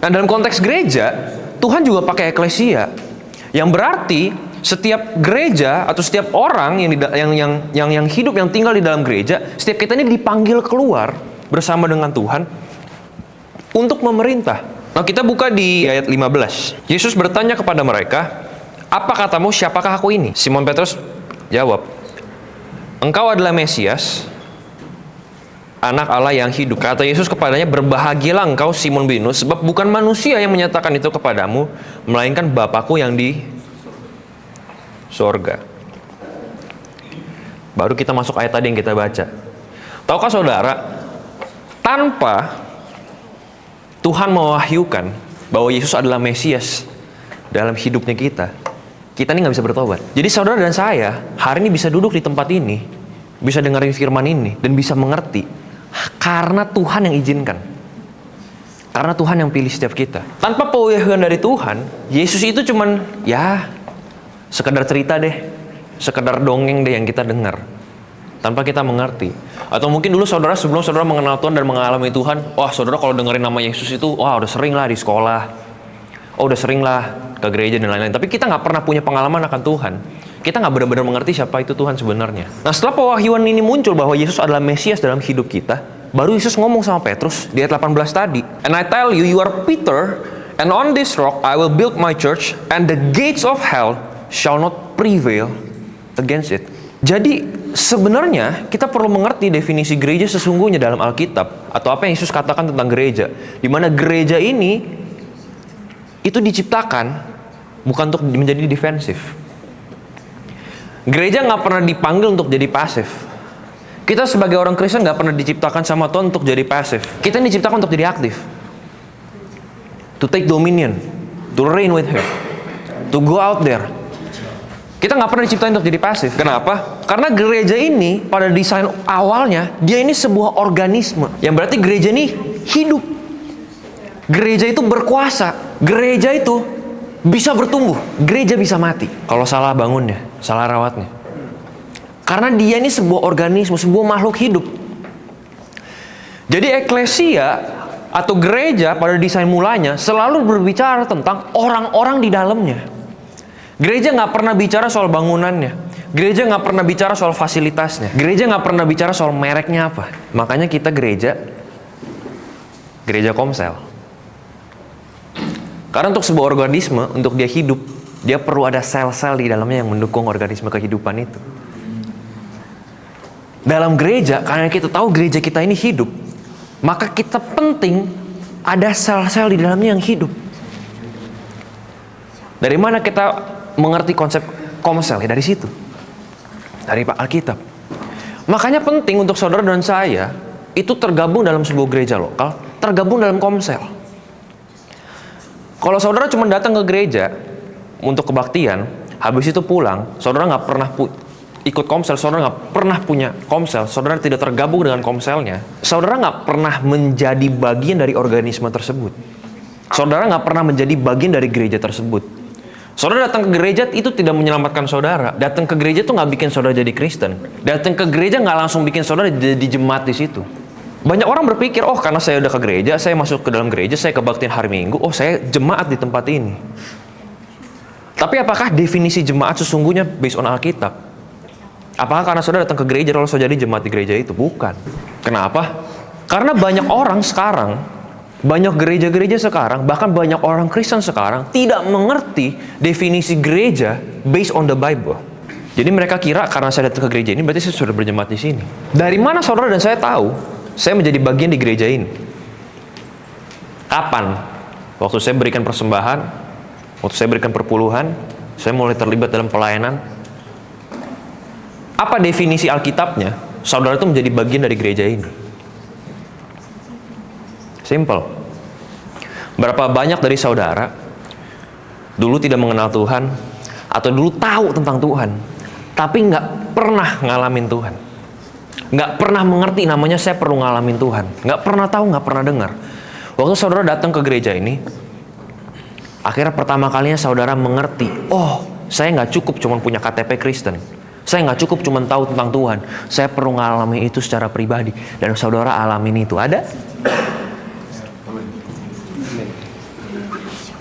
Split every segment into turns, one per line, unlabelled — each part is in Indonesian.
Nah, dalam konteks gereja, Tuhan juga pakai eklesia, yang berarti setiap gereja atau setiap orang yang hidup, yang tinggal di dalam gereja, setiap kita ini dipanggil keluar bersama dengan Tuhan untuk memerintah. Nah, kita buka di ayat 15. Yesus bertanya kepada mereka, "Apa katamu, siapakah aku ini?" Simon Petrus jawab, "Engkau adalah Mesias, Anak Allah yang hidup." Kata Yesus kepadanya, "Berbahagialah engkau Simon Binus, sebab bukan manusia yang menyatakan itu kepadamu, melainkan Bapakku yang di sorga." Baru kita masuk ayat tadi yang kita baca. Tahukah saudara, tanpa Tuhan mewahyukan bahwa Yesus adalah Mesias dalam hidupnya kita ini nggak bisa bertobat. Jadi saudara dan saya hari ini bisa duduk di tempat ini, bisa dengerin firman ini, dan bisa mengerti karena Tuhan yang izinkan. Karena Tuhan yang pilih setiap kita. Tanpa pewahyuan dari Tuhan, Yesus itu cuman sekedar cerita deh, sekedar dongeng deh yang kita dengar, tanpa kita mengerti. Atau mungkin dulu saudara, sebelum saudara mengenal Tuhan dan mengalami Tuhan, wah saudara kalau dengerin nama Yesus itu, wah udah sering lah di sekolah, udah sering lah ke gereja dan lain-lain. Tapi kita nggak pernah punya pengalaman akan Tuhan. Kita nggak benar-benar mengerti siapa itu Tuhan sebenarnya. Nah, setelah pewahyuan ini muncul bahwa Yesus adalah Mesias dalam hidup kita, baru Yesus ngomong sama Petrus di ayat 18 tadi. "And I tell you, you are Peter, and on this rock I will build my church, and the gates of hell shall not prevail against it." Jadi sebenarnya kita perlu mengerti definisi gereja sesungguhnya dalam Alkitab, atau apa yang Yesus katakan tentang gereja, di mana gereja ini itu diciptakan bukan untuk menjadi defensif. Gereja nggak pernah dipanggil untuk jadi pasif. Kita sebagai orang Kristen nggak pernah diciptakan sama Tuhan untuk jadi pasif. Kita diciptakan untuk jadi aktif, to take dominion, to reign with Him, to go out there. Kita nggak pernah diciptakan untuk jadi pasif. Kenapa? Karena gereja ini pada desain awalnya dia ini sebuah organisme, yang berarti gereja ini hidup. Gereja itu berkuasa. Gereja itu bisa bertumbuh. Gereja bisa mati kalau salah bangunnya, salah rawatnya. Karena dia ini sebuah organisme, sebuah makhluk hidup. Jadi eklesia atau gereja pada desain mulanya selalu berbicara tentang orang-orang di dalamnya. Gereja nggak pernah bicara soal bangunannya. Gereja nggak pernah bicara soal fasilitasnya. Gereja nggak pernah bicara soal mereknya apa. Makanya kita gereja Komsel. Karena untuk sebuah organisme, untuk dia hidup, dia perlu ada sel-sel di dalamnya yang mendukung organisme kehidupan itu. Dalam gereja, karena kita tahu gereja kita ini hidup, maka kita penting ada sel-sel di dalamnya yang hidup. Dari mana kita mengerti konsep Komsel? Ya dari situ, dari Alkitab. Makanya penting untuk saudara dan saya itu tergabung dalam sebuah gereja lokal, tergabung dalam Komsel. Kalau saudara cuma datang ke gereja untuk kebaktian, habis itu pulang, saudara nggak pernah ikut Komsel, saudara nggak pernah punya Komsel, saudara tidak tergabung dengan Komselnya, saudara nggak pernah menjadi bagian dari organisme tersebut. Saudara nggak pernah menjadi bagian dari gereja tersebut. Saudara datang ke gereja itu tidak menyelamatkan saudara. Datang ke gereja itu nggak bikin saudara jadi Kristen. Datang ke gereja nggak langsung bikin saudara jadi jemaat di situ. Banyak orang berpikir, oh karena saya udah ke gereja, saya masuk ke dalam gereja, saya kebaktian hari Minggu, oh saya jemaat di tempat ini. Tapi apakah definisi jemaat sesungguhnya based on Alkitab? Apakah karena saudara datang ke gereja lalu saudara jadi jemaat di gereja itu? Bukan. Kenapa? Karena banyak orang sekarang, banyak gereja-gereja sekarang, bahkan banyak orang Kristen sekarang tidak mengerti definisi gereja based on the Bible. Jadi mereka kira karena saya datang ke gereja ini berarti saya sudah berjemaat di sini. Dari mana saudara dan saya tahu saya menjadi bagian di gereja ini? Kapan? Waktu saya berikan persembahan, waktu saya berikan perpuluhan, saya mulai terlibat dalam pelayanan. Apa definisi Alkitabnya? Saudara itu menjadi bagian dari gereja ini. Simple. Berapa banyak dari saudara dulu tidak mengenal Tuhan, atau dulu tahu tentang Tuhan, tapi nggak pernah ngalamin Tuhan. Nggak pernah mengerti namanya saya perlu ngalamin Tuhan. Nggak pernah tahu, nggak pernah dengar. Waktu saudara datang ke gereja ini, akhirnya pertama kalinya saudara mengerti, oh saya nggak cukup cuma punya KTP Kristen. Saya nggak cukup cuma tahu tentang Tuhan. Saya perlu ngalamin itu secara pribadi. Dan saudara alamin itu. Ada?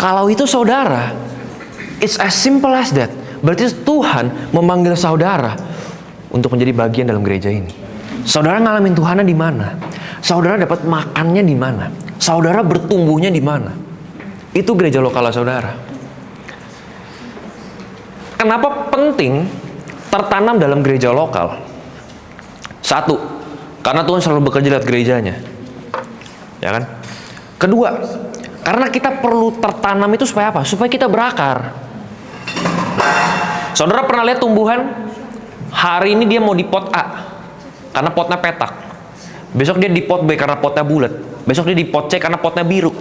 Kalau itu saudara, it's as simple as that. Berarti Tuhan memanggil saudara untuk menjadi bagian dalam gereja ini. Saudara ngalamin Tuhannya di mana? Saudara dapat makannya di mana? Saudara bertumbuhnya di mana? Itu gereja lokal saudara. Kenapa penting tertanam dalam gereja lokal? Satu, karena Tuhan selalu bekerja lewat gerejanya. Ya kan? Kedua, karena kita perlu tertanam itu supaya apa? Supaya kita berakar. Saudara pernah lihat tumbuhan? Hari ini dia mau di pot A karena potnya petak. Besok dia di pot B karena potnya bulat. Besok dia di pot C karena potnya biru.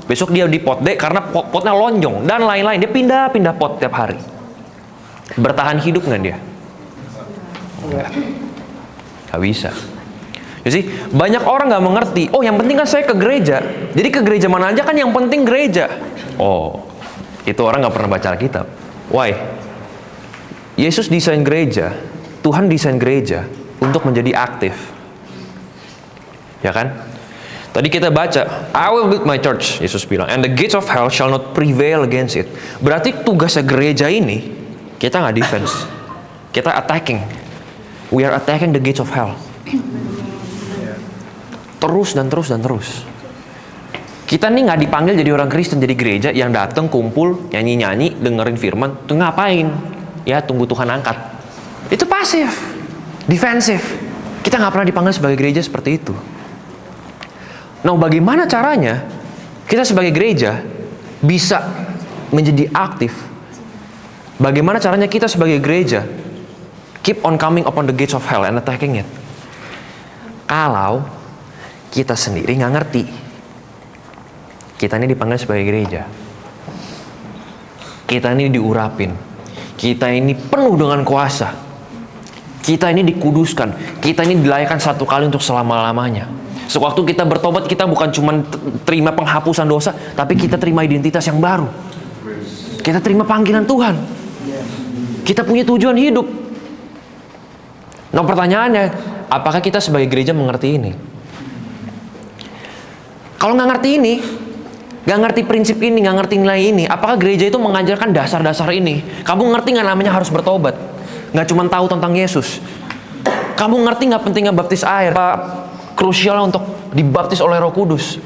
Besok dia di pot D karena potnya lonjong dan lain-lain. Dia pindah-pindah pot tiap hari. Bertahan hidup nggak dia? Nggak bisa. Jadi banyak orang nggak mengerti. Oh, yang penting kan saya ke gereja. Jadi ke gereja mana aja kan yang penting gereja. Oh, itu orang nggak pernah baca Alkitab. Why? Yesus desain gereja, Tuhan desain gereja untuk menjadi aktif. Ya kan? Tadi kita baca, I will build my church, Yesus bilang, and the gates of hell shall not prevail against it. Berarti tugasnya gereja ini, kita nggak defense, kita attacking. We are attacking the gates of hell. Terus dan terus dan terus. Kita nih nggak dipanggil jadi orang Kristen, jadi gereja yang datang kumpul nyanyi-nyanyi dengerin firman tuh ngapain? Ya tunggu Tuhan angkat. Itu pasif, defensif. Kita nggak pernah dipanggil sebagai gereja seperti itu. Nah, bagaimana caranya kita sebagai gereja bisa menjadi aktif? Bagaimana caranya kita sebagai gereja keep on coming upon the gates of hell and attacking it? Kalau kita sendiri nggak ngerti, kita ini dipanggil sebagai gereja, kita ini diurapin, kita ini penuh dengan kuasa, kita ini dikuduskan, kita ini dilayakkan satu kali untuk selama-lamanya. Sewaktu kita bertobat, kita bukan cuma terima penghapusan dosa, tapi kita terima identitas yang baru. Kita terima panggilan Tuhan. Kita punya tujuan hidup. Nah, pertanyaannya, apakah kita sebagai gereja mengerti ini? Kalau nggak ngerti ini, nggak ngerti prinsip ini, nggak ngerti nilai ini, apakah gereja itu mengajarkan dasar-dasar ini? Kamu ngerti nggak namanya harus bertobat? Nggak cuma tahu tentang Yesus. Kamu ngerti nggak pentingnya baptis air? Krusial untuk dibaptis oleh Roh Kudus.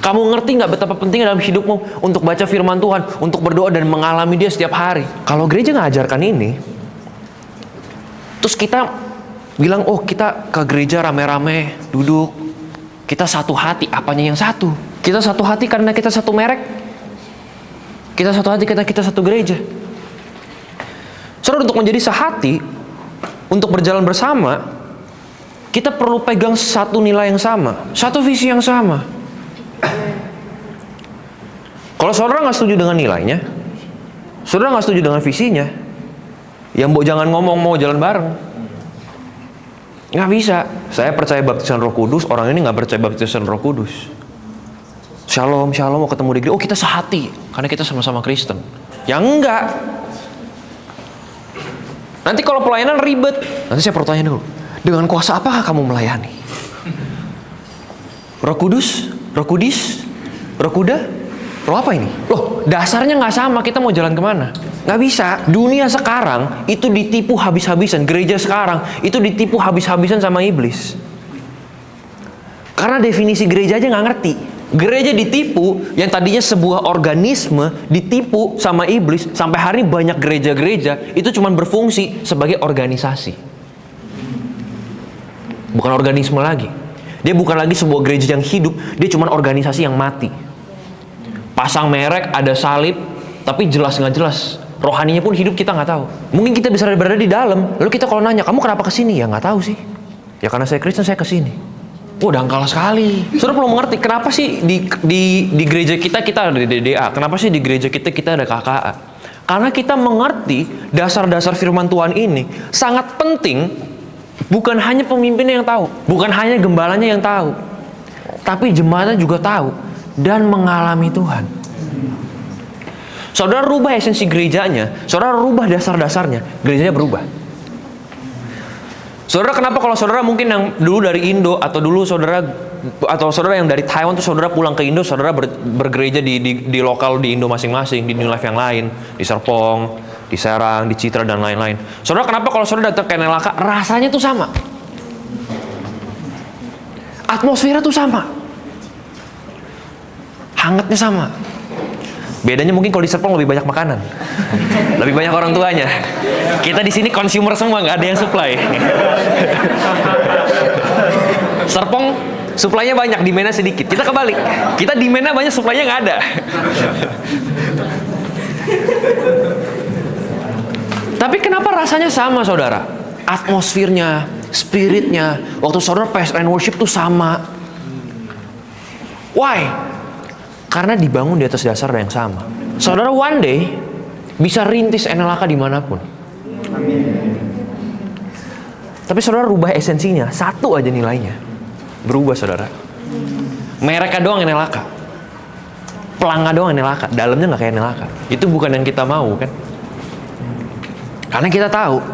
Kamu ngerti nggak betapa pentingnya dalam hidupmu untuk baca firman Tuhan, untuk berdoa dan mengalami Dia setiap hari? Kalau gereja ngajarkan ini, terus kita bilang, oh kita ke gereja rame-rame, duduk, kita satu hati. Apanya yang satu? Kita satu hati karena kita satu merek. Kita satu hati karena kita satu gereja. Saudara, untuk menjadi sehati, untuk berjalan bersama, kita perlu pegang satu nilai yang sama, satu visi yang sama. Kalau saudara nggak setuju dengan nilainya, saudara nggak setuju dengan visinya, ya mbok jangan ngomong mau jalan bareng. Nggak bisa. Saya percaya baptisan Roh Kudus, orang ini nggak percaya baptisan Roh Kudus. Shalom, shalom, mau ketemu di gereja. Oh, kita sehati karena kita sama-sama Kristen. Ya enggak. Nanti kalau pelayanan ribet, nanti saya pertanyaan dulu. Dengan kuasa apakah kamu melayani? Roh Kudus? Roh Kudis? Roh Kuda? Roh apa ini? Loh, dasarnya nggak sama, kita mau jalan kemana? Nggak bisa. Dunia sekarang itu ditipu habis-habisan. Gereja sekarang itu ditipu habis-habisan sama iblis. Karena definisi gereja aja nggak ngerti. Gereja ditipu, yang tadinya sebuah organisme ditipu sama iblis. Sampai hari ini banyak gereja-gereja itu cuma berfungsi sebagai organisasi. Bukan organisme lagi. Dia bukan lagi sebuah gereja yang hidup, dia cuma organisasi yang mati. Pasang merek, ada salib, tapi jelas nggak jelas. Rohaninya pun hidup kita nggak tahu. Mungkin kita bisa berada di dalam, lalu kita kalau nanya, kamu kenapa kesini? Ya nggak tahu sih. Ya karena saya Kristen, saya kesini. Oh, dangkal sekali. Saudara perlu mengerti, kenapa sih di gereja kita ada DDA? Kenapa sih di gereja kita ada KKA? Karena kita mengerti dasar-dasar firman Tuhan ini sangat penting. Bukan hanya pemimpinnya yang tahu, bukan hanya gembalanya yang tahu, tapi jemaatnya juga tahu dan mengalami Tuhan. Saudara rubah esensi gerejanya, saudara rubah dasar-dasarnya, gerejanya berubah. Saudara, kenapa kalau saudara mungkin yang dulu dari Indo atau dulu saudara atau saudara yang dari Taiwan tuh saudara pulang ke Indo, saudara bergereja di lokal di Indo masing-masing, di New Life yang lain, di Serpong, di Serang, di Citra dan lain-lain. Saudara, kenapa kalau saudara datang ke NLAK rasanya tuh sama? Atmosfernya tuh sama. Hangatnya sama. Bedanya mungkin kalau di Serpong lebih banyak makanan. Lebih banyak orang tuanya. Kita di sini consumer semua, nggak ada yang supply. Serpong supply-nya banyak, demand-nya sedikit. Kita kebalik. Kita demand-nya banyak, supply-nya nggak ada. Tapi kenapa rasanya sama, saudara? Atmosfernya, spiritnya, waktu saudara PSN worship tuh sama. Why? Karena dibangun di atas dasar yang sama. Saudara one day bisa rintis NLAK dimanapun. Tapi saudara rubah esensinya, satu aja nilainya. Berubah, saudara. Mereknya doang NLAK. Pelangnya doang NLAK, dalamnya nggak kayak NLAK. Itu bukan yang kita mau, kan? Karena kita tahu,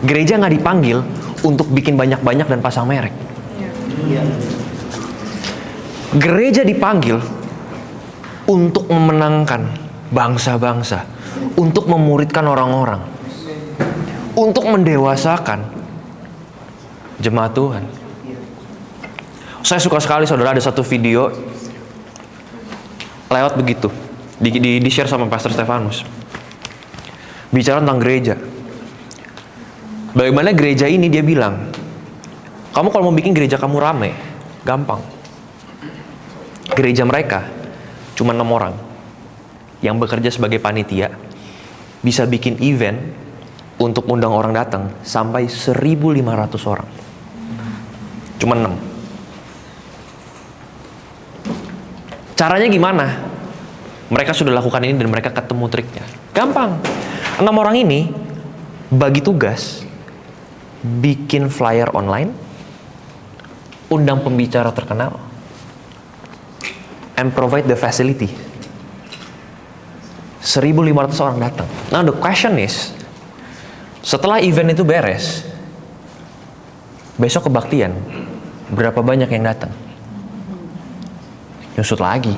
gereja nggak dipanggil untuk bikin banyak-banyak dan pasang merek. Gereja dipanggil untuk memenangkan bangsa-bangsa, untuk memuridkan orang-orang, untuk mendewasakan jemaat Tuhan. Saya suka sekali, saudara, ada satu video lewat begitu, di-share sama Pastor Stefanus, bicara tentang gereja. Bagaimana gereja ini, dia bilang, kamu kalau mau bikin gereja kamu rame, gampang. Gereja mereka cuma 6 orang yang bekerja sebagai panitia, bisa bikin event untuk undang orang datang sampai 1.500 orang. Cuma 6. Caranya gimana? Mereka sudah lakukan ini dan mereka ketemu triknya. Gampang. 6 orang ini bagi tugas bikin flyer online, undang pembicara terkenal, and provide the facility. 1.500 orang datang. Now the question is, setelah event itu beres, besok kebaktian, berapa banyak yang datang? Nyusut lagi.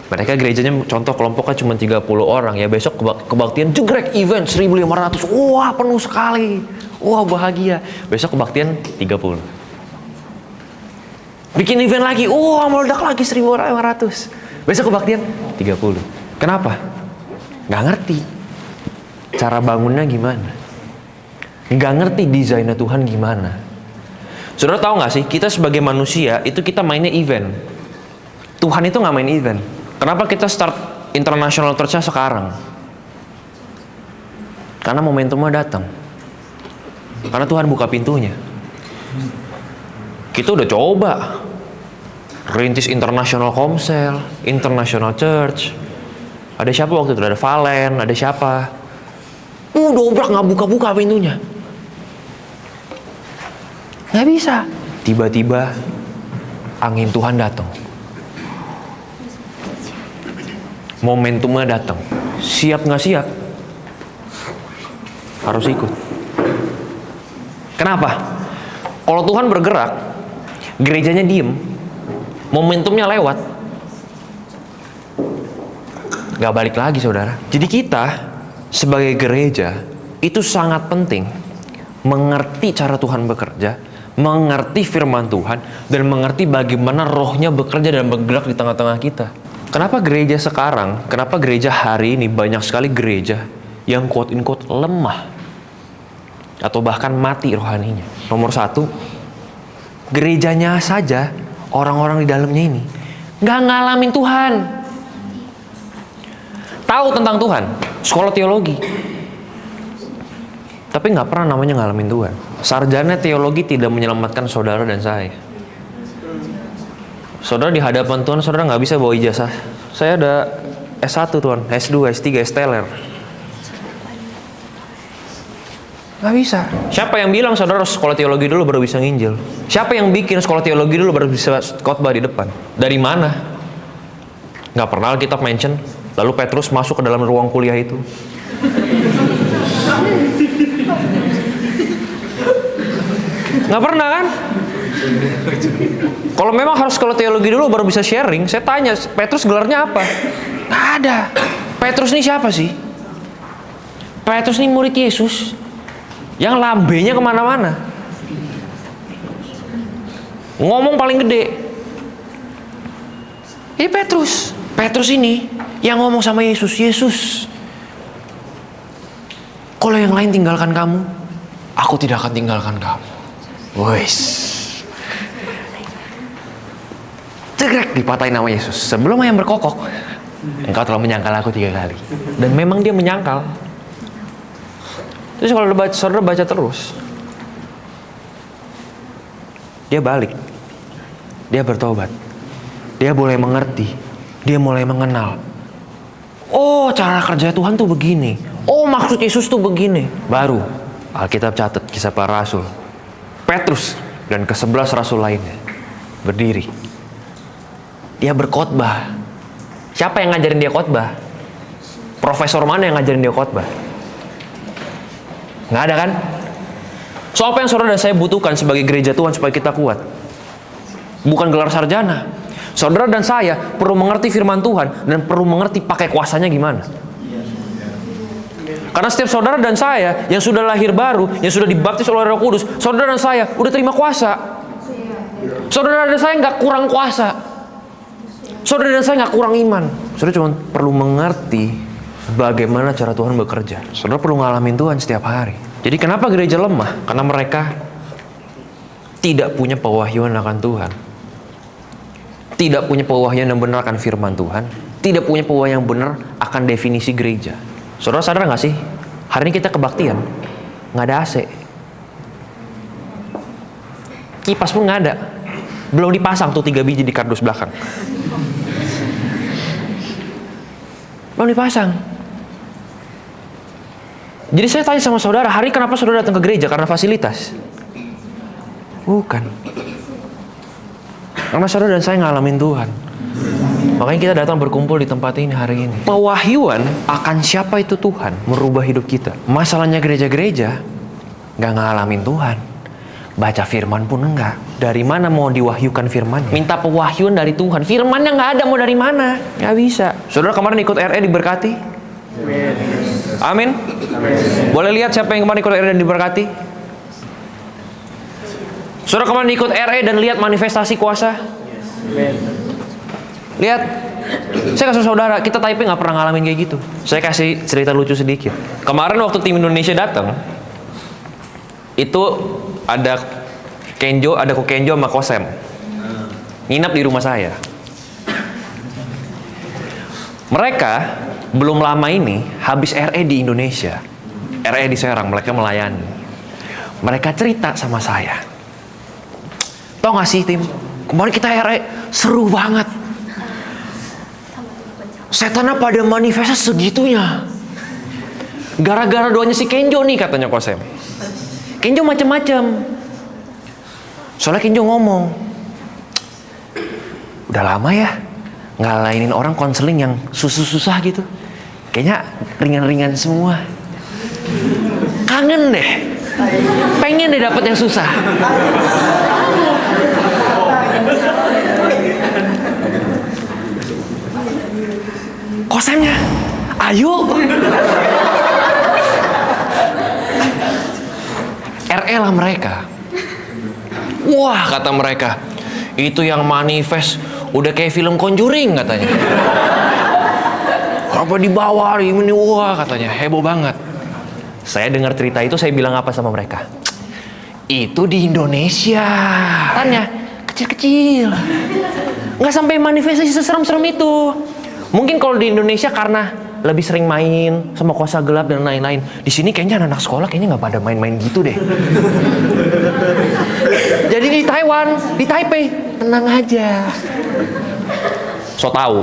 Mereka gerejanya contoh kelompoknya cuma 30 orang, ya besok kebaktian jegrek event 1.500. Wah, penuh sekali. Wah, bahagia. Besok kebaktian 30. Bikin event lagi, wah meledak lagi 1.500. Besok kebaktian 30. Kenapa? Nggak ngerti cara bangunnya gimana, nggak ngerti desainnya Tuhan gimana. Saudara tahu nggak sih, kita sebagai manusia itu kita mainnya event. Tuhan itu nggak main event. Kenapa kita start international church-nya sekarang? Karena momentumnya datang. Karena Tuhan buka pintunya. Kita udah coba rintis international komsel, international church. Ada siapa waktu itu? Ada Valen, ada siapa? Dobrak, nggak buka-buka pintunya. Nggak bisa. Tiba-tiba angin Tuhan datang. Momentumnya datang. Siap nggak siap? Harus ikut. Kenapa? Kalau Tuhan bergerak, gerejanya diem, momentumnya lewat, gak balik lagi, saudara. Jadi kita sebagai gereja itu sangat penting mengerti cara Tuhan bekerja, mengerti firman Tuhan, dan mengerti bagaimana rohnya bekerja dan bergerak di tengah-tengah kita. Kenapa gereja sekarang, kenapa gereja hari ini banyak sekali gereja yang quote-unquote lemah atau bahkan mati rohaninya? Nomor satu, gerejanya saja, orang-orang di dalamnya ini nggak ngalamin Tuhan. Tahu tentang Tuhan, sekolah teologi, tapi nggak pernah namanya ngalamin Tuhan. Sarjana teologi tidak menyelamatkan saudara dan saya. Saudara di hadapan Tuhan, saudara nggak bisa bawa ijazah. Saya ada S1 Tuhan, S2, S3, S-teler. Nggak bisa. Siapa yang bilang saudara sekolah teologi dulu baru bisa nginjil? Siapa yang bikin sekolah teologi dulu baru bisa khotbah di depan? Dari mana? Nggak pernah Alkitab mention. Lalu Petrus masuk ke dalam ruang kuliah itu. Nggak pernah kan? Kalau memang harus kalau teologi dulu baru bisa sharing, saya tanya, Petrus gelarnya apa? Nggak ada. Petrus ini siapa sih? Petrus ini murid Yesus yang lambenya kemana-mana, ngomong paling gede. Ini Petrus ini yang ngomong sama Yesus, Yesus, kalau yang lain tinggalkan kamu, aku tidak akan tinggalkan kamu. Wes, cegrek dipatahin nama Yesus. Sebelum ayam berkokok, engkau telah menyangkal aku 3 kali. Dan memang dia menyangkal. Terus kalau saudara baca terus, dia balik, dia bertobat, dia mulai mengerti, dia mulai mengenal. Oh, cara kerja Tuhan tuh begini. Oh, maksud Yesus tuh begini. Baru Alkitab catat kisah para rasul, Petrus dan ke-11 rasul lainnya berdiri. Dia berkhotbah. Siapa yang ngajarin dia khotbah? Profesor mana yang ngajarin dia khotbah? Nggak ada kan? So apa yang saudara dan saya butuhkan sebagai gereja Tuhan supaya kita kuat? Bukan gelar sarjana. Saudara dan saya perlu mengerti firman Tuhan dan perlu mengerti pakai kuasanya gimana. Karena setiap saudara dan saya yang sudah lahir baru, yang sudah dibaptis oleh Roh Kudus, saudara dan saya udah terima kuasa. Saudara dan saya nggak kurang kuasa. Saudara dan saya nggak kurang iman. Saudara cuma perlu mengerti bagaimana cara Tuhan bekerja. Saudara perlu ngalamin Tuhan setiap hari. Jadi kenapa gereja lemah? Karena mereka tidak punya pewahyuan akan Tuhan. Tidak punya pewahyuan yang benar akan firman Tuhan. Tidak punya pewahyuan yang benar akan definisi gereja. Saudara sadar nggak sih? Hari ini kita kebaktian, nggak ada AC. Kipas pun nggak ada. Belum dipasang tuh 3 biji di kardus belakang. Belum dipasang. Jadi saya tanya sama saudara, hari kenapa saudara datang ke gereja? Karena fasilitas? Bukan. Karena saudara dan saya ngalamin Tuhan. Makanya kita datang berkumpul di tempat ini hari ini. Pewahyuan akan siapa itu Tuhan merubah hidup kita. Masalahnya gereja-gereja nggak ngalamin Tuhan. Baca firman pun enggak. Dari mana mau diwahyukan firmannya? Minta pewahyuan dari Tuhan. Firmannya nggak ada, mau dari mana? Nggak bisa. Saudara kemarin ikut RE diberkati? Amin. Boleh lihat siapa yang kemarin ikut RE dan diberkati? Saudara kemarin ikut RE dan lihat manifestasi kuasa? Lihat. Saya kasih saudara, kita Taipei nggak pernah ngalamin kayak gitu. Saya kasih cerita lucu sedikit. Kemarin waktu tim Indonesia datang, itu ada Kenjo, ada Ko Kenjo sama Kosem nginap di rumah saya. Mereka belum lama ini habis RE di Indonesia, RE di Serang, mereka melayani. Mereka cerita sama saya, tau gak sih tim, kemarin kita RE seru banget, setannya pada manifestasi segitunya gara-gara doanya si Kenjo nih, katanya Kosem. Kenjo macem-macem. Soalnya Kenjo ngomong, udah lama ya nggak lainin orang konseling yang susah-susah gitu. Kayaknya ringan-ringan semua. Kangen deh. Pengen deh dapet yang susah. Kosemnya, ayo. RE lah mereka. Wah, kata mereka, itu yang manifest udah kayak film Conjuring katanya. Apa dibawa hari ini, wah katanya heboh banget. Saya dengar cerita itu, saya bilang apa sama mereka? Itu di Indonesia. Tanya, kecil-kecil. Nggak sampai manifestasi seserem-serem itu. Mungkin kalau di Indonesia karena lebih sering main sama kuasa gelap dan lain-lain. Di sini kayaknya anak sekolah kayaknya nggak pada main-main gitu deh. Jadi di Taiwan, di Taipei, tenang aja. So tahu.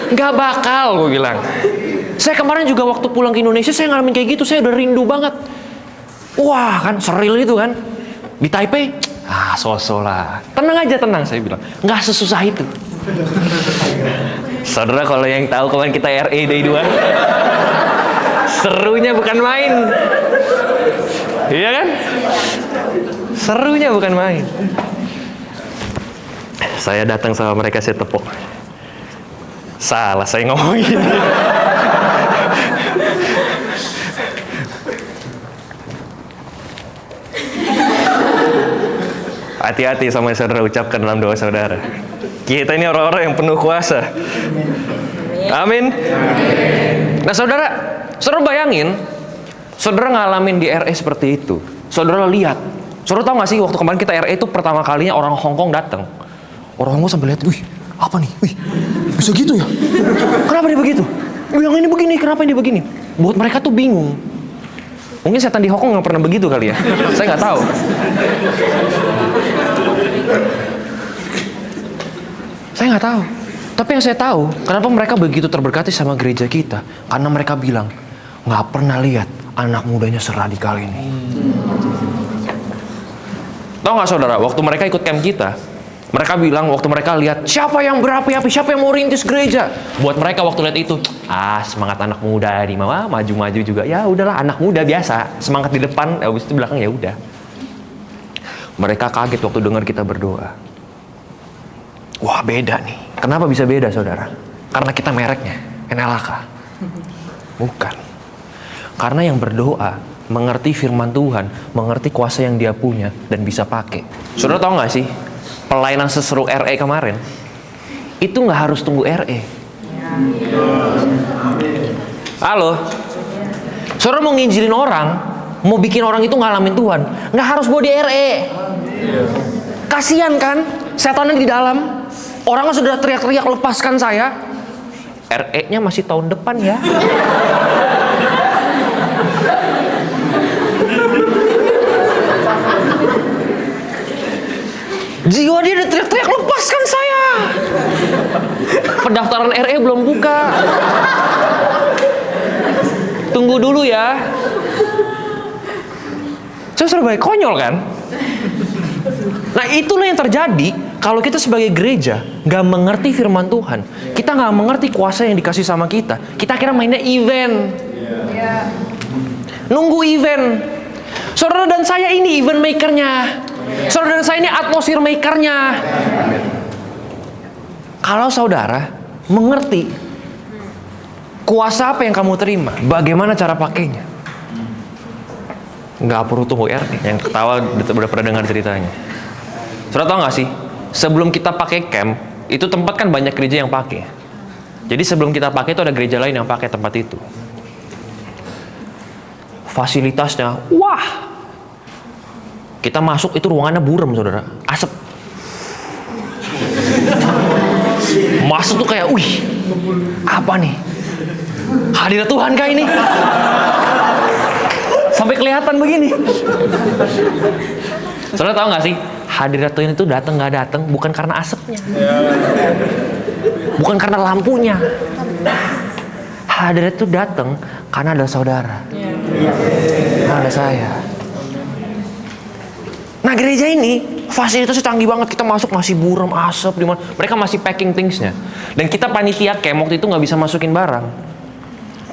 Nggak bakal, gue bilang. Saya kemarin juga waktu pulang ke Indonesia, saya ngalamin kayak gitu. Saya udah rindu banget. Wah, kan seril itu kan. Di Taipei, so-so lah. Tenang aja, tenang, saya bilang. Nggak sesusah itu. Saudara kalau yang tahu kemarin kita RE Day 2, Serunya bukan main. Iya kan? Serunya bukan main. Saya datang sama mereka, saya tepuk. Salah saya ngomongin. Hati-hati sama yang saudara ucapkan dalam doa saudara. Kita ini orang-orang yang penuh kuasa. Amin. Nah saudara bayangin, saudara ngalamin di RE seperti itu. Saudara lihat, saudara tahu nggak sih waktu kemarin kita RE itu pertama kalinya orang Hongkong datang. Orang Hongkong sambil lihat, wih apa nih, wih bisa gitu ya? Kenapa dia begitu? Yang ini begini, kenapa ini begini? Buat mereka tuh bingung. Mungkin setan di Hongkong nggak pernah begitu kali ya. Saya nggak tahu. Saya nggak tahu. Tapi yang saya tahu, kenapa mereka begitu terberkati sama gereja kita? Karena mereka bilang, nggak pernah lihat anak mudanya seradikal ini. Tahu nggak saudara, waktu mereka ikut camp kita, mereka bilang waktu mereka lihat siapa yang berapi-api, siapa yang mau rintis gereja. Buat mereka waktu lihat itu, semangat anak muda di mama maju-maju juga. Ya udahlah, anak muda biasa, semangat di depan, habis itu belakang ya udah. Mereka kaget waktu dengar kita berdoa. Wah beda nih. Kenapa bisa beda saudara? Karena kita mereknya NLAK. Bukan. Karena yang berdoa mengerti firman Tuhan, mengerti kuasa yang dia punya dan bisa pakai. Saudara tahu nggak sih? Pelayanan seseru RE kemarin itu nggak harus tunggu RE. Halo, saudara mau nginjilin orang, mau bikin orang itu ngalamin Tuhan, nggak harus bawa di RE. Kasian kan, setannya di dalam. Orangnya sudah teriak-teriak lepaskan saya. RE-nya masih tahun depan ya. Jiwa dia udah teriak-teriak lepaskan saya. Pendaftaran RE belum buka. Tunggu dulu ya. Saya serba konyol kan? Nah itulah yang terjadi kalau kita sebagai gereja gak mengerti firman Tuhan. Kita gak mengerti kuasa yang dikasih sama kita. Kita akhirnya mainnya event. Nunggu event. Saudara dan saya ini event makernya. Saudara dan saya ini atmosfer makernya. Kalau saudara mengerti kuasa apa yang kamu terima, bagaimana cara pakainya, nggak perlu tunggu RE. Yang ketawa udah pernah dengar ceritanya. Saudara tahu nggak sih, sebelum kita pakai camp, itu tempat kan banyak gereja yang pakai. Jadi sebelum kita pakai itu ada gereja lain yang pakai tempat itu. Fasilitasnya, wah. Kita masuk itu ruangannya buram saudara, asap. Masuk tuh kayak, wih, apa nih? Hadirat Tuhan kah ini? Sampai kelihatan begini. Saudara tahu nggak sih, hadirat Tuhan itu datang nggak datang bukan karena asapnya, bukan karena lampunya. Hadirat itu datang karena ada saudara, karena ada saya. Nah gereja ini fasilitasnya canggih banget. Kita masuk masih buram, asap, dimana mereka masih packing thingsnya. Dan kita panitia camp waktu itu nggak bisa masukin barang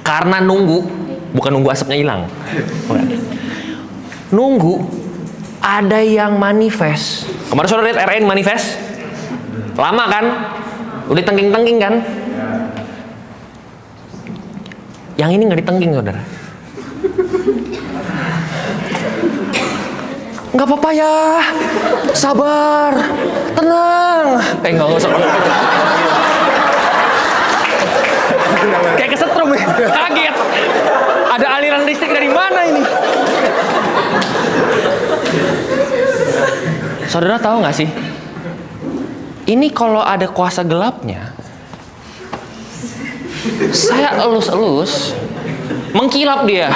karena nunggu, bukan nunggu asapnya hilang, nunggu ada yang manifest. Kemarin saudara lihat RN manifest, lama kan, udah tengking-tengking kan. Yang ini nggak ditengking saudara. Nggak apa-apa ya, sabar, tenang. Nggak usah. Kayak kesetrum ya, kaget. Ada aliran listrik dari mana ini? Saudara tahu nggak sih? Ini kalau ada kuasa gelapnya, saya elus-elus, mengkilap dia.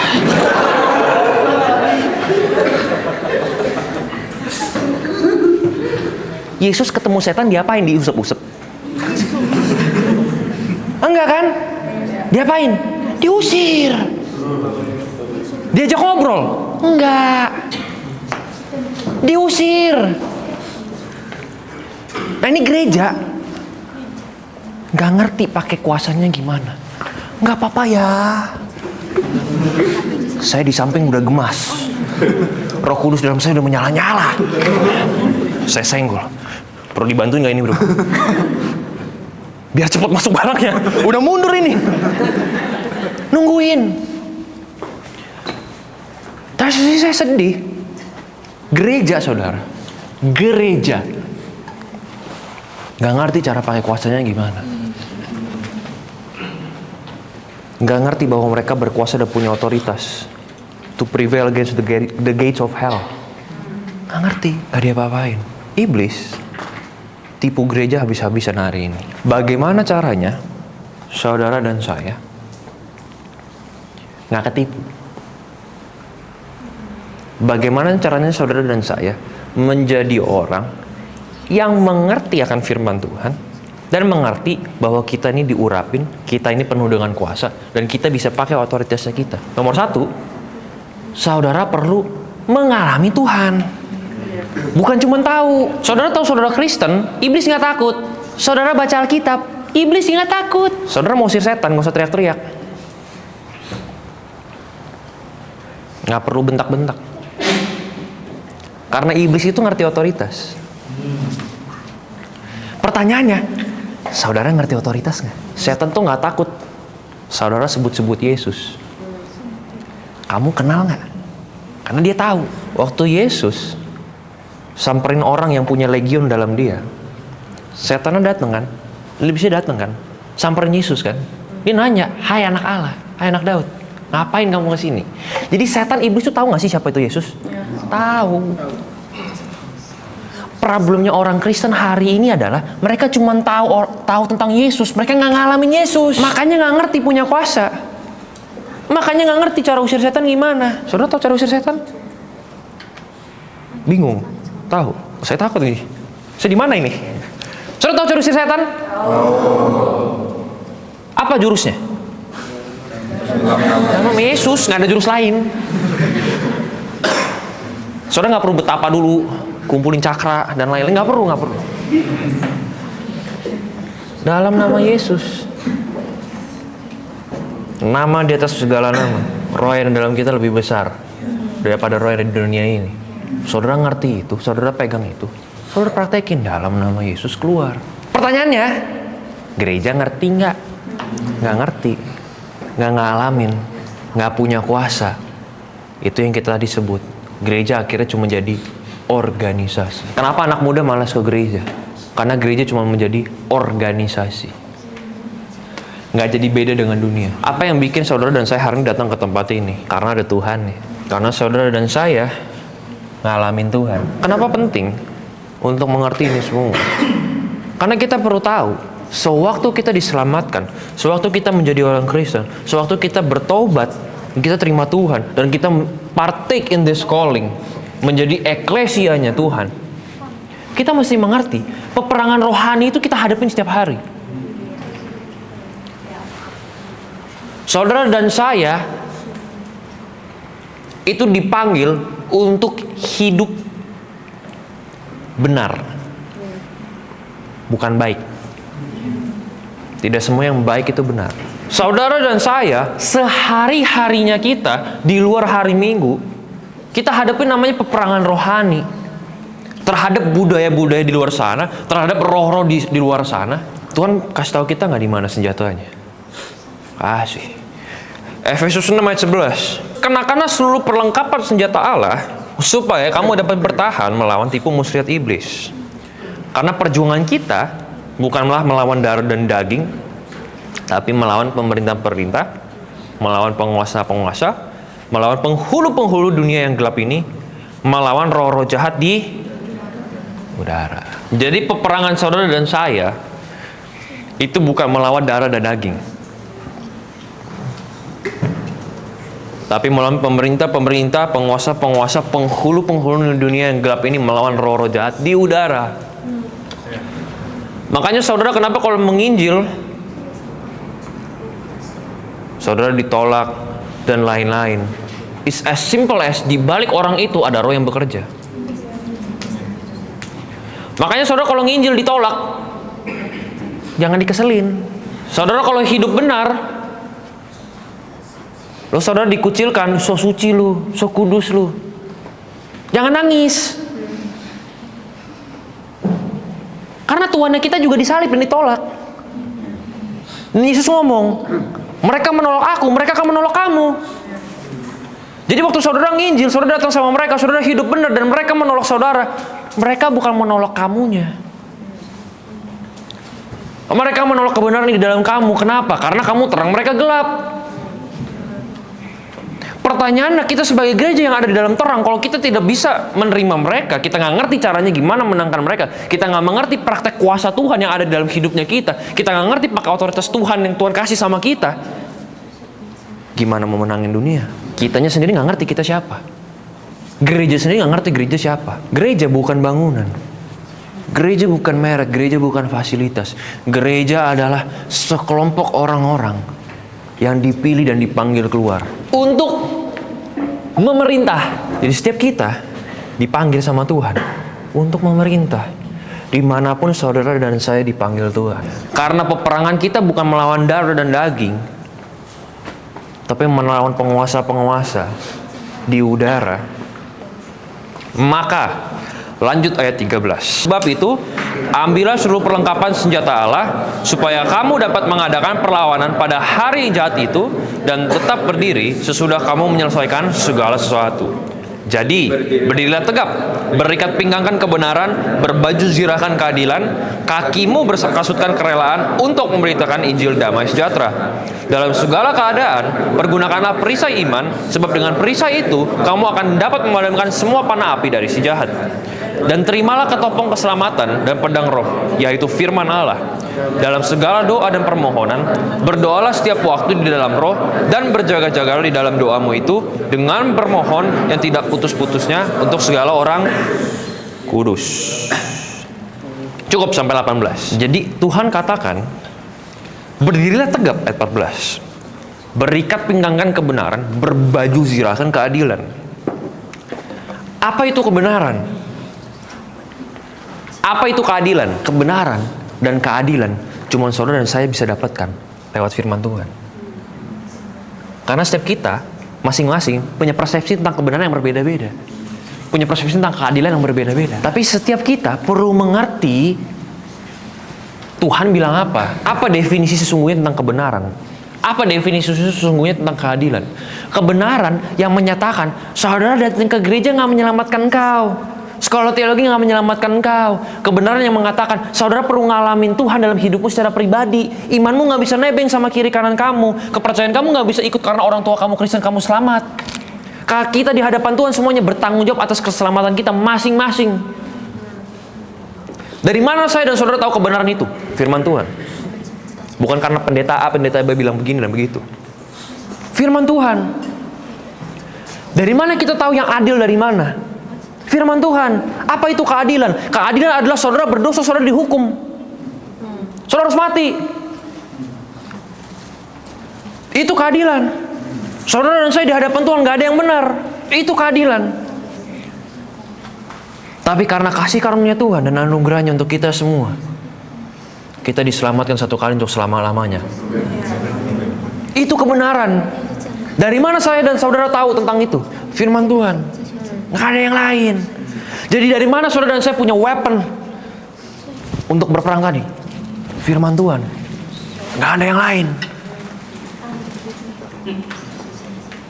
Yesus ketemu setan diapain? Diusap-usap? Enggak kan? Diapain? Diusir. Diajak ngobrol? Enggak. Diusir. Nah ini gereja nggak ngerti pakai kuasanya gimana. Nggak apa-apa ya. Saya di samping udah gemas. Roh Kudus dalam saya udah menyala-nyala. Saya senggol. Perlu dibantuin nggak ini, bro? Biar cepat masuk barangnya. Udah mundur ini. Nungguin. Tapi saya sedih. Gereja, saudara. Gereja. Nggak ngerti cara pakai kuasanya gimana. Nggak ngerti bahwa mereka berkuasa dan punya otoritas to prevail against the gates of hell. Nggak ngerti, nggak diapa-apain. Iblis tipu gereja habis-habisan hari ini. Bagaimana caranya saudara dan saya nggak ketipu? Bagaimana caranya saudara dan saya menjadi orang yang mengerti akan firman Tuhan dan mengerti bahwa kita ini diurapin, kita ini penuh dengan kuasa, dan kita bisa pakai otoritasnya kita. Nomor satu, saudara perlu mengalami Tuhan. Bukan cuma tahu. Saudara tahu saudara Kristen, iblis nggak takut. Saudara baca Alkitab, iblis nggak takut. Saudara mau usir setan, nggak usah teriak-teriak. Nggak perlu bentak-bentak. Karena iblis itu ngerti otoritas. Pertanyaannya, saudara ngerti otoritas nggak? Setan tuh nggak takut saudara sebut-sebut Yesus. Kamu kenal nggak? Karena dia tahu waktu Yesus samperin orang yang punya legion dalam dia, setannya dateng kan? Iblisnya dateng kan? Samperin Yesus kan? Dia nanya, hai anak Allah, hai anak Daud, ngapain kamu kesini? Jadi setan iblis tuh tahu nggak sih siapa itu Yesus? Tahu. Problemnya orang Kristen hari ini adalah mereka cuma tahu tentang Yesus, mereka nggak ngalamin Yesus, makanya nggak ngerti punya kuasa, makanya nggak ngerti cara usir setan gimana. Saudara tahu cara usir setan? Bingung? Tahu? Saya takut nih. Saya di mana ini? Saudara tahu cara usir setan? Apa jurusnya? Nama Yesus, nggak ada jurus lain. Saudara nggak perlu betapa dulu, kumpulin cakra dan lain-lain, nggak perlu. Dalam nama Yesus, nama di atas segala nama, roh yang dalam kita lebih besar daripada roh yang ada di dunia ini. Saudara ngerti itu, saudara pegang itu, saudara praktekin dalam nama Yesus keluar. Pertanyaannya, gereja ngerti nggak? Nggak ngerti, nggak ngalamin, nggak punya kuasa. Itu yang kita tadi sebut. Gereja akhirnya cuma jadi organisasi. Kenapa anak muda malas ke gereja? Karena gereja cuma menjadi organisasi. Nggak jadi beda dengan dunia. Apa yang bikin saudara dan saya hari ini datang ke tempat ini? Karena ada Tuhan nih. Karena saudara dan saya ngalamin Tuhan. Kenapa penting untuk mengerti ini semua? Karena kita perlu tahu, sewaktu kita diselamatkan, sewaktu kita menjadi orang Kristen, sewaktu kita bertobat, kita terima Tuhan, dan kita partake in this calling, menjadi eklesianya Tuhan, kita mesti mengerti peperangan rohani itu kita hadapin setiap hari. Saudara dan saya itu dipanggil untuk hidup benar, bukan baik. Tidak semua yang baik itu benar. Saudara dan saya, sehari-harinya kita di luar hari Minggu, kita hadapin namanya peperangan rohani terhadap budaya-budaya di luar sana, terhadap roh-roh di luar sana. Tuhan kasih tahu kita nggak di mana senjatanya? Kasih. Efesus 6 ayat 11. Kenakanlah seluruh perlengkapan senjata Allah supaya kamu dapat bertahan melawan tipu muslihat iblis. Karena perjuangan kita bukanlah melawan darah dan daging, tapi melawan pemerintah-pemerintah, melawan penguasa-penguasa, melawan penghulu-penghulu dunia yang gelap ini, melawan roh-roh jahat di udara. Jadi peperangan saudara dan saya itu bukan melawan darah dan daging, tapi melawan pemerintah-pemerintah, penguasa-penguasa, penghulu-penghulu dunia yang gelap ini, melawan roh-roh jahat di udara. Makanya saudara, kenapa kalau menginjil saudara ditolak dan lain-lain? It's as simple as di balik orang itu ada roh yang bekerja. Makanya saudara kalau nginjil ditolak, jangan dikeselin. Saudara kalau hidup benar, Lo saudara dikucilkan, so suci lu, so kudus lu. Jangan nangis. Karena Tuhannya kita juga disalib dan ditolak. Dan Yesus ngomong, mereka menolak aku, mereka akan menolak kamu. Jadi waktu saudara nginjil, saudara datang sama mereka, saudara hidup benar dan mereka menolak saudara. Mereka bukan menolak kamunya. Mereka menolak kebenaran di dalam kamu. Kenapa? Karena kamu terang, mereka gelap. Pertanyaannya, kita sebagai gereja yang ada di dalam terang, kalau kita tidak bisa menerima mereka, kita nggak ngerti caranya gimana menangkan mereka, kita nggak mengerti praktek kuasa Tuhan yang ada di dalam hidupnya kita nggak ngerti pakai otoritas Tuhan yang Tuhan kasih sama kita, gimana mau menangin dunia? Kitanya sendiri nggak ngerti kita siapa. Gereja sendiri nggak ngerti gereja siapa. Gereja bukan bangunan. Gereja bukan merek, gereja bukan fasilitas. Gereja adalah sekelompok orang-orang yang dipilih dan dipanggil keluar untuk memerintah. Jadi setiap kita dipanggil sama Tuhan untuk memerintah dimanapun saudara dan saya dipanggil Tuhan. Karena peperangan kita bukan melawan darah dan daging, tapi melawan penguasa-penguasa di udara. Maka lanjut ayat 13. Sebab itu, ambillah seluruh perlengkapan senjata Allah, supaya kamu dapat mengadakan perlawanan pada hari jahat itu, dan tetap berdiri sesudah kamu menyelesaikan segala sesuatu. Jadi, berdirilah tegap, berikat pinggangkan kebenaran, berbaju zirahkan keadilan, kakimu berkasutkan kerelaan untuk memberitakan Injil damai sejahtera. Dalam segala keadaan, pergunakanlah perisai iman, sebab dengan perisai itu, kamu akan dapat memadamkan semua panah api dari si jahat. Dan terimalah ketopong keselamatan dan pedang roh, yaitu firman Allah. Dalam segala doa dan permohonan, berdoalah setiap waktu di dalam roh, dan berjaga-jagalah di dalam doamu itu dengan bermohon yang tidak putus-putusnya untuk segala orang kudus. Cukup sampai 18. Jadi Tuhan katakan, berdirilah tegap, ayat 14. Berikat pinggangkan kebenaran, berbaju zirahkan keadilan. Apa itu kebenaran? Apa itu keadilan? Kebenaran dan keadilan cuma saudara dan saya bisa dapatkan lewat firman Tuhan. Karena setiap kita masing-masing punya persepsi tentang kebenaran yang berbeda-beda, punya persepsi tentang keadilan yang berbeda-beda. Tapi setiap kita perlu mengerti Tuhan bilang apa. Apa definisi sesungguhnya tentang kebenaran? Apa definisi sesungguhnya tentang keadilan? Kebenaran yang menyatakan saudara datang ke gereja nggak menyelamatkan engkau, sekolah teologi nggak menyelamatkan engkau. Kebenaran yang mengatakan saudara perlu ngalamin Tuhan dalam hidupmu secara pribadi. Imanmu nggak bisa nebeng sama kiri kanan kamu. Kepercayaan kamu nggak bisa ikut karena orang tua kamu Kristen kamu selamat. Kita di hadapan Tuhan semuanya bertanggung jawab atas keselamatan kita masing-masing. Dari mana saya dan saudara tahu kebenaran itu? Firman Tuhan. Bukan karena pendeta A, pendeta B bilang begini dan begitu. Firman Tuhan. Dari mana kita tahu yang adil dari mana? Firman Tuhan. Apa itu keadilan? Keadilan adalah saudara berdosa, saudara dihukum. Saudara harus mati. Itu keadilan. Saudara dan saya di hadapan Tuhan gak ada yang benar. Itu keadilan. Tapi karena kasih karunia Tuhan dan anugerahnya untuk kita semua, kita diselamatkan satu kali untuk selama-lamanya. Itu kebenaran. Dari mana saya dan saudara tahu tentang itu? Firman Tuhan. Nggak ada yang lain. Jadi dari mana saudara dan saya punya weapon untuk berperang tadi? Firman Tuhan. Nggak ada yang lain.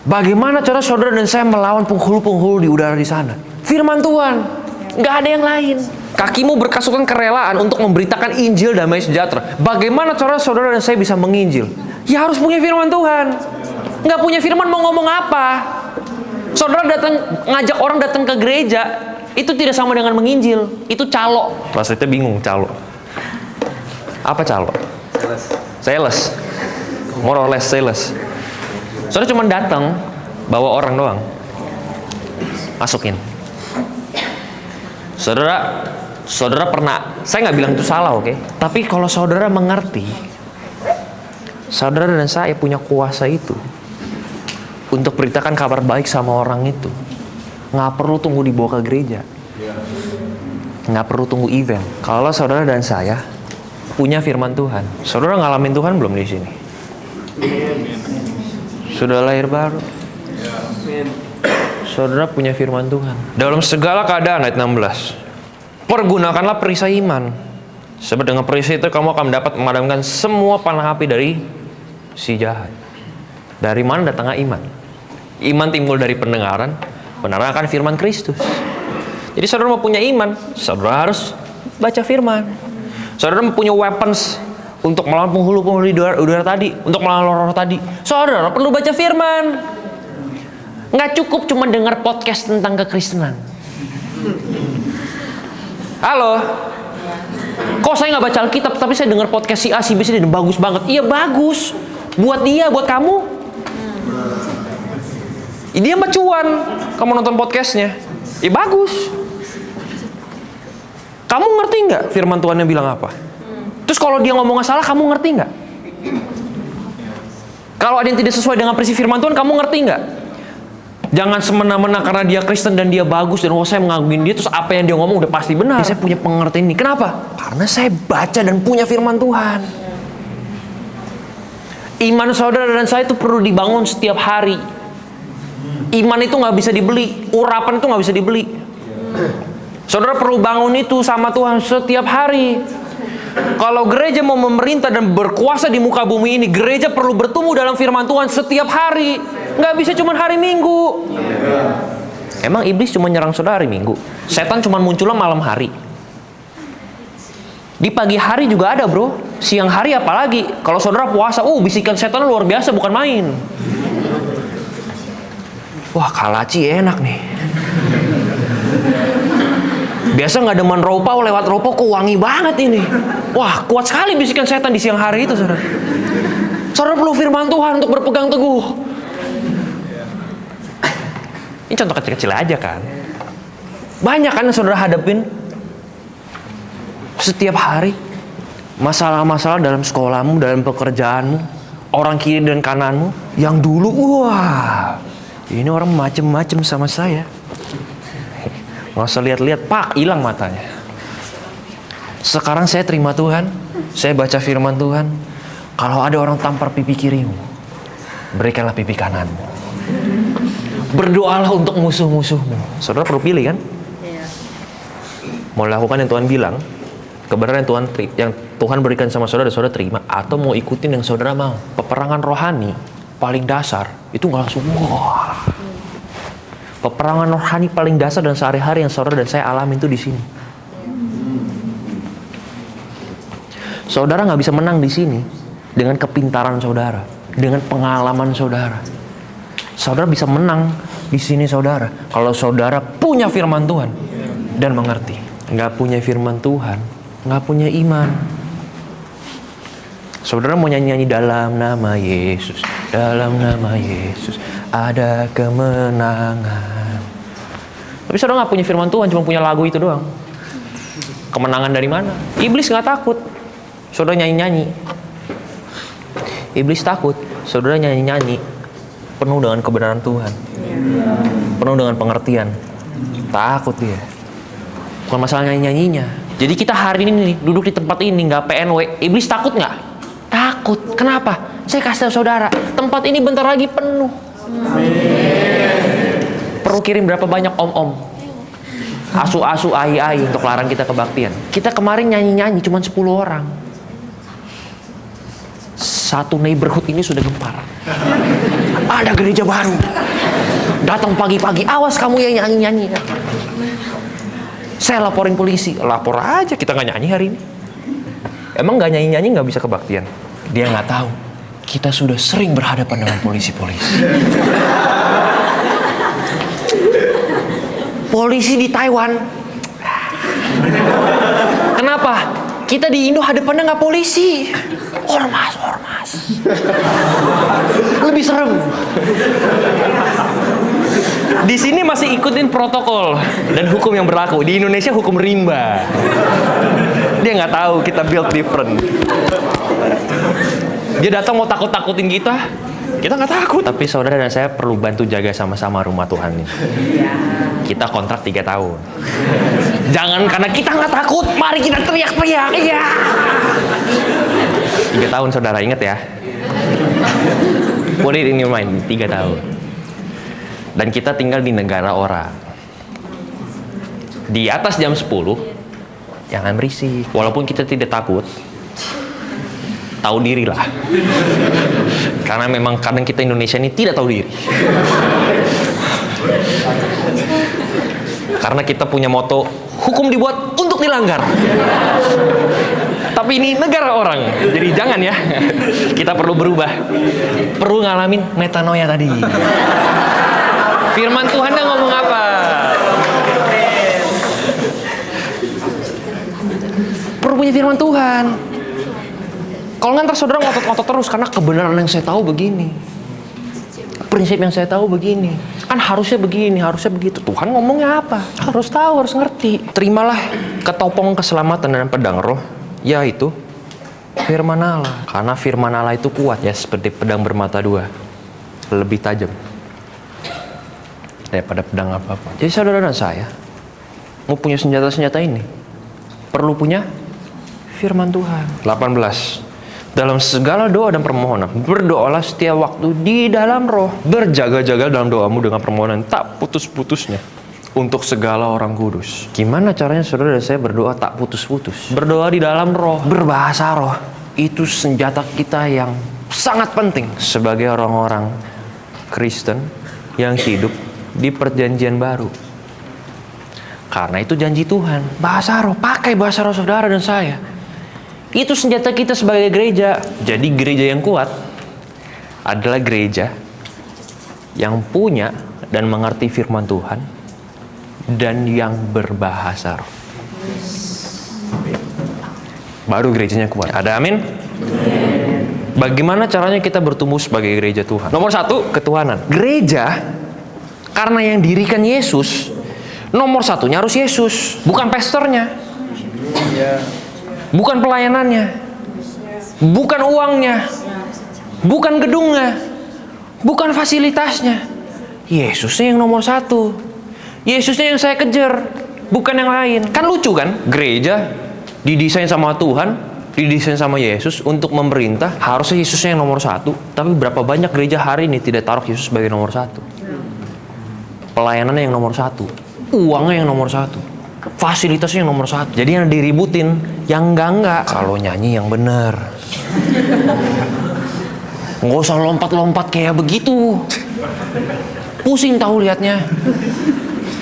Bagaimana cara saudara dan saya melawan penghulu-penghulu di udara di sana? Firman Tuhan. Nggak ada yang lain. Kakimu berkasutkan kerelaan untuk memberitakan Injil damai sejahtera. Bagaimana cara saudara dan saya bisa menginjil? Ya harus punya firman Tuhan. Nggak punya firman mau ngomong apa? Saudara datang ngajak orang datang ke gereja, itu tidak sama dengan menginjil. Itu calo. Maksudnya bingung, calo. Apa calo? Sales. More or less sales. Saudara cuma datang, bawa orang doang. Masukin. Saudara pernah, saya nggak bilang itu salah, oke? Tapi kalau saudara mengerti, saudara dan saya punya kuasa itu untuk beritakan kabar baik sama orang itu. Nggak perlu tunggu dibawa ke gereja. Nggak perlu tunggu event. Kalau saudara dan saya punya firman Tuhan. Saudara ngalamin Tuhan belum di sini? Sudah lahir baru. Saudara punya firman Tuhan. Dalam segala keadaan, ayat 16. Pergunakanlah perisai iman. Sebab dengan perisai itu kamu akan dapat memadamkan semua panah api dari si jahat. Dari mana datangnya iman? Iman timbul dari pendengaran akan firman Kristus. Jadi saudara mau punya iman, saudara harus baca firman. Saudara mau punya weapons untuk melawan penghulu-penghulu di udara tadi, untuk melawan roh tadi, saudara perlu baca firman. Nggak cukup cuma dengar podcast tentang kekristenan. Halo, kok saya nggak baca Alkitab tapi saya dengar podcast si A, si B, si D, bagus banget. Iya bagus, buat dia, buat kamu. Dia mah cuan, kamu nonton podcastnya. Iya bagus. Kamu ngerti nggak firman Tuhan yang bilang apa? Terus kalau dia ngomong salah, kamu ngerti nggak? Kalau ada yang tidak sesuai dengan prinsip firman Tuhan, kamu ngerti nggak? Jangan semena-mena karena dia Kristen dan dia bagus dan saya mengagumin dia, terus apa yang dia ngomong udah pasti benar. Saya punya pengertian ini. Kenapa? Karena saya baca dan punya firman Tuhan. Iman saudara dan saya itu perlu dibangun setiap hari. Iman itu nggak bisa dibeli, urapan itu nggak bisa dibeli. Saudara perlu bangun itu sama Tuhan setiap hari. Kalau gereja mau memerintah dan berkuasa di muka bumi ini, gereja perlu bertumbuh dalam firman Tuhan setiap hari. Nggak bisa cuma hari Minggu. Emang iblis cuma nyerang saudara hari Minggu? Setan cuma munculnya malam hari. Di pagi hari juga ada bro. Siang hari apalagi. Kalau saudara puasa, bisikan setan luar biasa, bukan main. Wah, kalaci enak nih. Biasa nggak demen ropau, lewat ropau kok wangi banget ini. Wah, kuat sekali bisikan setan di siang hari itu, saudara. Saudara perlu firman Tuhan untuk berpegang teguh. Ini contoh kecil-kecil aja kan. Banyak kan yang saudara hadapin setiap hari. Masalah-masalah dalam sekolahmu, dalam pekerjaanmu, orang kiri dan kananmu. Yang dulu, wah, ini orang macem-macem sama saya. Nggak usah lihat-lihat, pak, hilang matanya. Sekarang saya terima Tuhan, saya baca firman Tuhan. Kalau ada orang tampar pipi kirimu, berikanlah pipi kananmu. Berdoalah untuk musuh-musuhmu. Saudara perlu pilih kan? Iya. Mau lakukan yang Tuhan bilang, kebenaran yang Tuhan berikan sama saudara, saudara terima, atau mau ikutin yang saudara mau. Peperangan rohani paling dasar itu nggak langsung wah. Peperangan rohani paling dasar dan sehari-hari yang saudara dan saya alami itu di sini. Saudara nggak bisa menang di sini dengan kepintaran saudara, dengan pengalaman saudara. Saudara bisa menang di sini saudara kalau saudara punya firman Tuhan dan mengerti. Nggak punya firman Tuhan, nggak punya iman. Saudara mau nyanyi-nyanyi dalam nama Yesus, dalam nama Yesus ada kemenangan. Tapi saudara nggak punya firman Tuhan, cuma punya lagu itu doang. Kemenangan dari mana? Iblis nggak takut. Saudara nyanyi-nyanyi. Iblis takut. Saudara nyanyi-nyanyi penuh dengan kebenaran Tuhan, penuh dengan pengertian. Takut dia. Bukan masalah nyanyi-nyanyinya. Jadi kita hari ini nih, duduk di tempat ini nggak PNW. Iblis takut nggak? Takut. Kenapa? Saya kasih tahu saudara, tempat ini bentar lagi penuh. Perlu kirim berapa banyak om-om, asu-asu, ai-ai untuk larang kita kebaktian. Kita kemarin nyanyi-nyanyi cuma 10 orang. Satu neighborhood ini sudah gempar. Ada gereja baru. Datang pagi-pagi, awas kamu yang nyanyi-nyanyi. Saya laporin polisi. Lapor aja, kita nggak nyanyi hari ini. Emang nggak nyanyi-nyanyi nggak bisa kebaktian? Dia nggak tahu. Kita sudah sering berhadapan dengan polisi-polisi. Polisi di Taiwan. Kenapa? Kita di Indo hadapannya nggak polisi. Ormas. Lebih serem. Di sini masih ikutin protokol dan hukum yang berlaku. Di Indonesia hukum rimba. Dia nggak tahu kita build different. Dia datang mau takut-takutin kita nggak takut. Tapi saudara dan saya perlu bantu jaga sama-sama rumah Tuhan ini. Kita kontrak 3 tahun. Jangan karena kita nggak takut, mari kita teriak-teriak. Iya. 3 tahun saudara, ingat ya. Put it in your mind, 3 tahun. Dan kita tinggal di negara orang. Di atas jam 10, jangan berisik. Walaupun kita tidak takut, tahu diri lah. Karena memang kadang kita Indonesia ini tidak tahu diri. Karena kita punya moto, hukum dibuat untuk dilanggar. Tapi ini negara orang, jadi jangan ya. Kita perlu berubah. Perlu ngalamin metanoia tadi. Firman Tuhan dah ngomong apa? Perlu punya firman Tuhan. Kalau nggak ntar saudara ngotot-ngotot terus karena kebenaran yang saya tahu begini. Prinsip yang saya tahu begini. Kan harusnya begini, harusnya begitu. Tuhan ngomongnya apa? Harus tahu, harus ngerti. Terimalah ketopong keselamatan dan pedang roh, yaitu firman Allah. Karena firman Allah itu kuat ya, seperti pedang bermata dua. Lebih tajam daripada pedang apapun. Jadi saudara dan saya mau punya senjata-senjata ini perlu punya firman Tuhan. 18. Dalam segala doa dan permohonan, berdoalah setiap waktu di dalam roh. Berjaga-jaga dalam doamu dengan permohonan tak putus-putusnya untuk segala orang kudus. Gimana caranya saudara dan saya berdoa tak putus-putus? Berdoa di dalam roh, berbahasa roh. Itu senjata kita yang sangat penting sebagai orang-orang Kristen yang hidup di perjanjian baru. Karena itu janji Tuhan. Bahasa roh, pakai bahasa roh saudara dan saya. Itu senjata kita sebagai gereja. Jadi gereja yang kuat adalah gereja yang punya dan mengerti firman Tuhan dan yang berbahasa roh. Baru gerejanya kuat. Ada amin? Bagaimana caranya kita bertumbuh sebagai gereja Tuhan? Nomor 1, ketuhanan. Gereja, karena yang dirikan Yesus, nomor 1-nya harus Yesus, bukan pastornya. Bukan pelayanannya, bukan uangnya, bukan gedungnya, bukan fasilitasnya. Yesusnya yang nomor 1. Yesusnya yang saya kejar, bukan yang lain. Kan lucu kan? Gereja didesain sama Tuhan, didesain sama Yesus untuk memerintah. Harusnya Yesusnya yang nomor 1. Tapi berapa banyak gereja hari ini tidak taruh Yesus sebagai nomor 1. Pelayanannya yang nomor 1, uangnya yang nomor 1, fasilitasnya yang nomor 1. Jadi yang diributin, yang enggak. Kalau nyanyi yang bener, nggak usah lompat-lompat kayak begitu. Pusing tahu liatnya.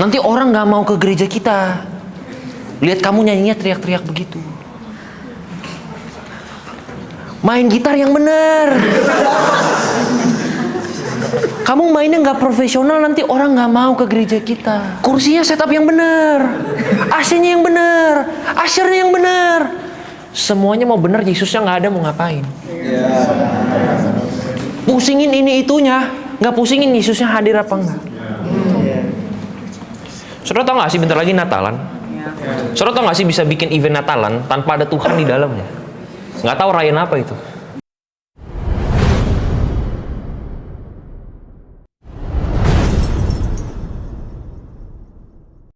Nanti orang nggak mau ke gereja kita. Lihat kamu nyanyinya teriak-teriak begitu. Main gitar yang bener. Kamu mainnya nggak profesional, nanti orang nggak mau ke gereja kita. Kursinya setup yang bener, AC-nya yang bener, usher-nya yang bener. Semuanya mau bener, Yesusnya nggak ada, mau ngapain? Pusingin ini itunya, nggak pusingin Yesusnya hadir apa enggak. Saudara tau nggak sih bentar lagi Natalan? Saudara tau nggak sih bisa bikin event Natalan tanpa ada Tuhan di dalamnya? Nggak tahu rayain apa itu?